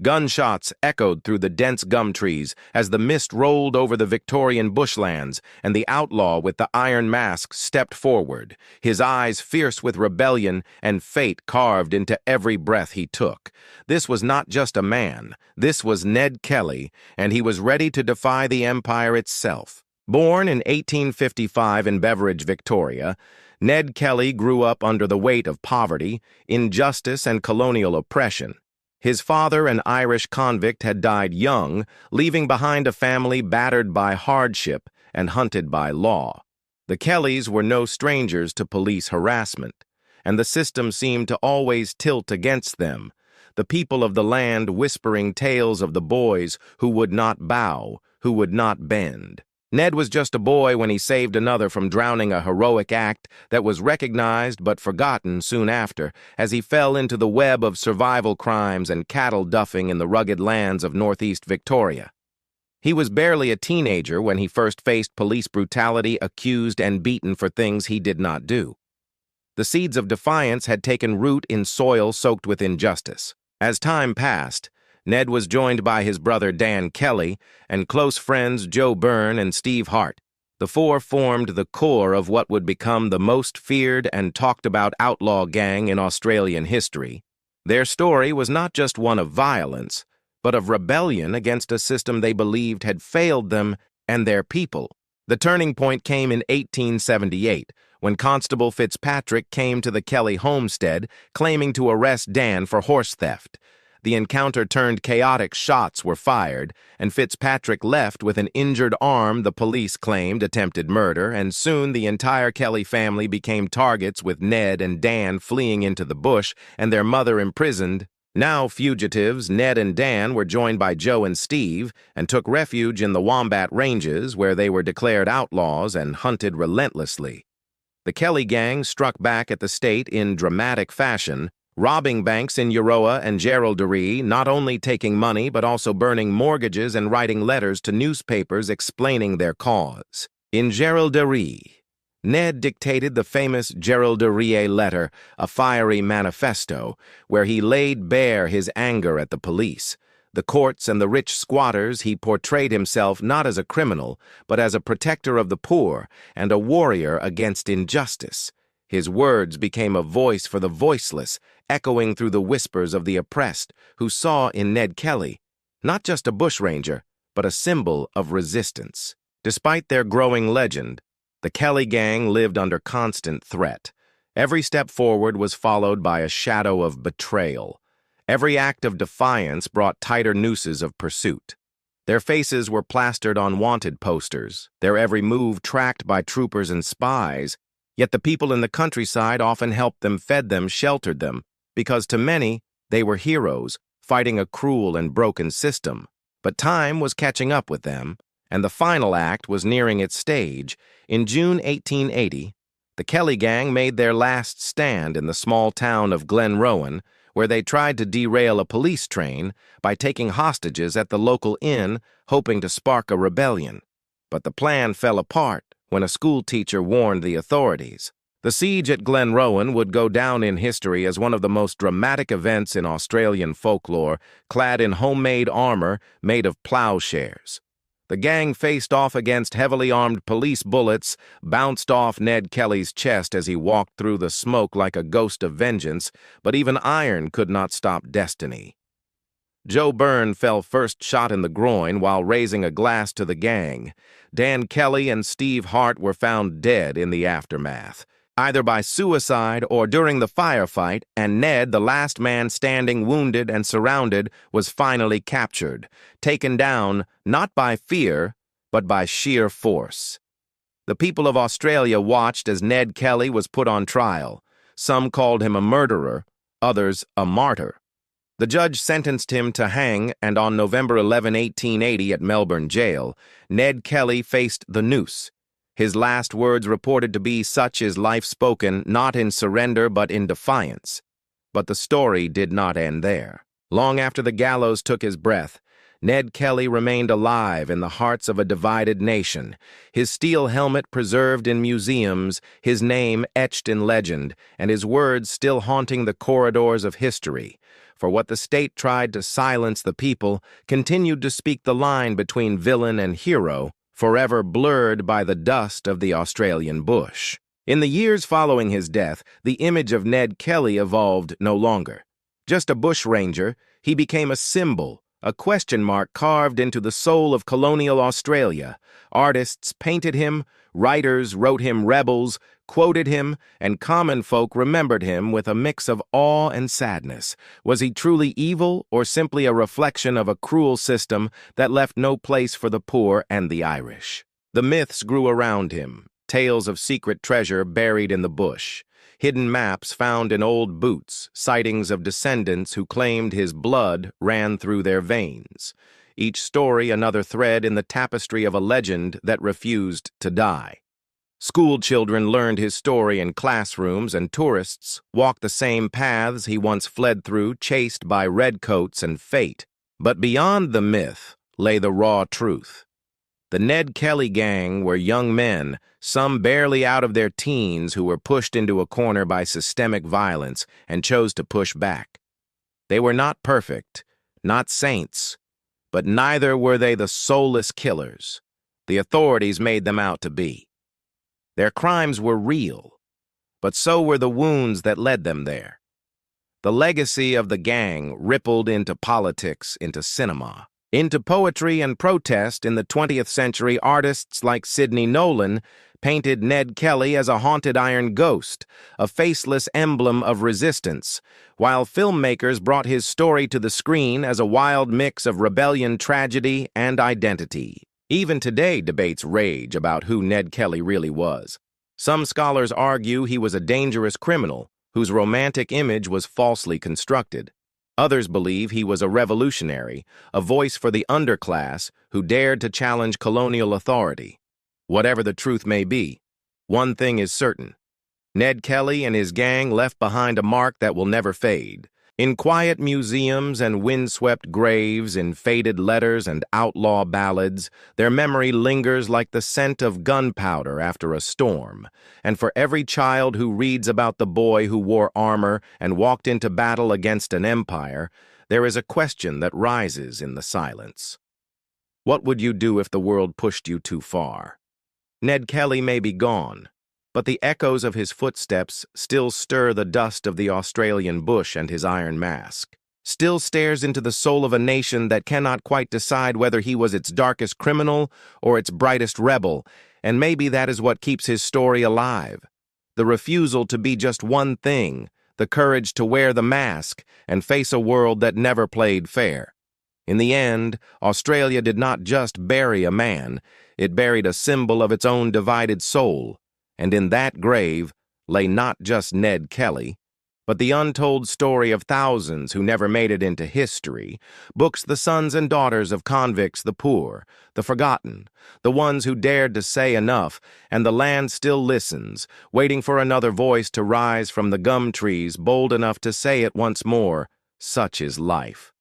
Gunshots echoed through the dense gum trees as the mist rolled over the Victorian bushlands, and the outlaw with the iron mask stepped forward, his eyes fierce with rebellion and fate carved into every breath he took. This was not just a man, this was Ned Kelly, and he was ready to defy the empire itself. Born in 1855 in Beveridge, Victoria, Ned Kelly grew up under the weight of poverty, injustice, and colonial oppression. His father, an Irish convict, had died young, leaving behind a family battered by hardship and hunted by law. The Kellys were no strangers to police harassment, and the system seemed to always tilt against them, the people of the land whispering tales of the boys who would not bow, who would not bend. Ned was just a boy when he saved another from drowning, a heroic act that was recognized but forgotten soon after, as he fell into the web of survival crimes and cattle duffing in the rugged lands of northeast Victoria. He was barely a teenager when he first faced police brutality, accused and beaten for things he did not do. The seeds of defiance had taken root in soil soaked with injustice. As time passed, Ned was joined by his brother Dan Kelly and close friends Joe Byrne and Steve Hart. The four formed the core of what would become the most feared and talked about outlaw gang in Australian history. Their story was not just one of violence, but of rebellion against a system they believed had failed them and their people. The turning point came in 1878, when Constable Fitzpatrick came to the Kelly homestead claiming to arrest Dan for horse theft. The encounter turned chaotic, shots were fired, and Fitzpatrick left with an injured arm the police claimed attempted murder, and soon the entire Kelly family became targets, with Ned and Dan fleeing into the bush and their mother imprisoned. Now fugitives, Ned and Dan were joined by Joe and Steve and took refuge in the Wombat Ranges, where they were declared outlaws and hunted relentlessly. The Kelly Gang struck back at the state in dramatic fashion, robbing banks in Euroa and Geraldary, not only taking money but also burning mortgages and writing letters to newspapers explaining their cause. In Geraldary, Ned dictated the famous Geraldary letter, a fiery manifesto, where he laid bare his anger at the police, the courts, and the rich squatters. He portrayed himself not as a criminal, but as a protector of the poor and a warrior against injustice. His words became a voice for the voiceless, echoing through the whispers of the oppressed, who saw in Ned Kelly not just a bushranger, but a symbol of resistance. Despite their growing legend, the Kelly Gang lived under constant threat. Every step forward was followed by a shadow of betrayal. Every act of defiance brought tighter nooses of pursuit. Their faces were plastered on wanted posters, their every move tracked by troopers and spies, yet the people in the countryside often helped them, fed them, sheltered them, because to many, they were heroes, fighting a cruel and broken system. But time was catching up with them, and the final act was nearing its stage. In June 1880, the Kelly Gang made their last stand in the small town of Glenrowan, where they tried to derail a police train by taking hostages at the local inn, hoping to spark a rebellion. But the plan fell apart when a schoolteacher warned the authorities. The siege at Glenrowan would go down in history as one of the most dramatic events in Australian folklore, clad in homemade armor made of plowshares. The gang faced off against heavily armed police bullets, bounced off Ned Kelly's chest as he walked through the smoke like a ghost of vengeance, but even iron could not stop destiny. Joe Byrne fell first, shot in the groin while raising a glass to the gang. Dan Kelly and Steve Hart were found dead in the aftermath, either by suicide or during the firefight, and Ned, the last man standing, wounded and surrounded, was finally captured, taken down not by fear, but by sheer force. The people of Australia watched as Ned Kelly was put on trial. Some called him a murderer, others a martyr. The judge sentenced him to hang, and on November 11, 1880, at Melbourne Jail, Ned Kelly faced the noose. His last words reported to be, "Such is life spoken, not in surrender but in defiance." But the story did not end there. Long after the gallows took his breath, Ned Kelly remained alive in the hearts of a divided nation, his steel helmet preserved in museums, his name etched in legend, and his words still haunting the corridors of history. for what the state tried to silence the people continued to speak the line between villain and hero, forever blurred by the dust of the Australian bush. In the years following his death, the image of Ned Kelly evolved no longer. Just a bushranger, he became a symbol, a question mark carved into the soul of colonial Australia. Artists painted him, writers wrote him rebels, quoted him, and common folk remembered him with a mix of awe and sadness. Was he truly evil, or simply a reflection of a cruel system that left no place for the poor and the Irish? The myths grew around him, tales of secret treasure buried in the bush, hidden maps found in old boots, sightings of descendants who claimed his blood ran through their veins. Each story another thread in the tapestry of a legend that refused to die. School children learned his story in classrooms, and tourists walked the same paths he once fled through, chased by redcoats and fate. But beyond the myth lay the raw truth. The Ned Kelly Gang were young men, some barely out of their teens, who were pushed into a corner by systemic violence and chose to push back. They were not perfect, not saints, but neither were they the soulless killers the authorities made them out to be. Their crimes were real, but so were the wounds that led them there. The legacy of the gang rippled into politics, into cinema, into poetry and protest. In the 20th century, artists like Sidney Nolan painted Ned Kelly as a haunted iron ghost, a faceless emblem of resistance, while filmmakers brought his story to the screen as a wild mix of rebellion, tragedy, and identity. Even today, debates rage about who Ned Kelly really was. Some scholars argue he was a dangerous criminal whose romantic image was falsely constructed. Others believe he was a revolutionary, a voice for the underclass who dared to challenge colonial authority. Whatever the truth may be, one thing is certain. Ned Kelly and his gang left behind a mark that will never fade. In quiet museums and windswept graves, in faded letters and outlaw ballads, their memory lingers like the scent of gunpowder after a storm. And for every child who reads about the boy who wore armor and walked into battle against an empire, there is a question that rises in the silence. What would you do if the world pushed you too far? Ned Kelly may be gone, but the echoes of his footsteps still stir the dust of the Australian bush, and his iron mask still stares into the soul of a nation that cannot quite decide whether he was its darkest criminal or its brightest rebel, and maybe that is what keeps his story alive. The refusal to be just one thing, the courage to wear the mask and face a world that never played fair. In the end, Australia did not just bury a man, it buried a symbol of its own divided soul. And in that grave lay not just Ned Kelly, but the untold story of thousands who never made it into history, books the sons and daughters of convicts, the poor, the forgotten, the ones who dared to say enough, and the land still listens, waiting for another voice to rise from the gum trees, bold enough to say it once more, such is life.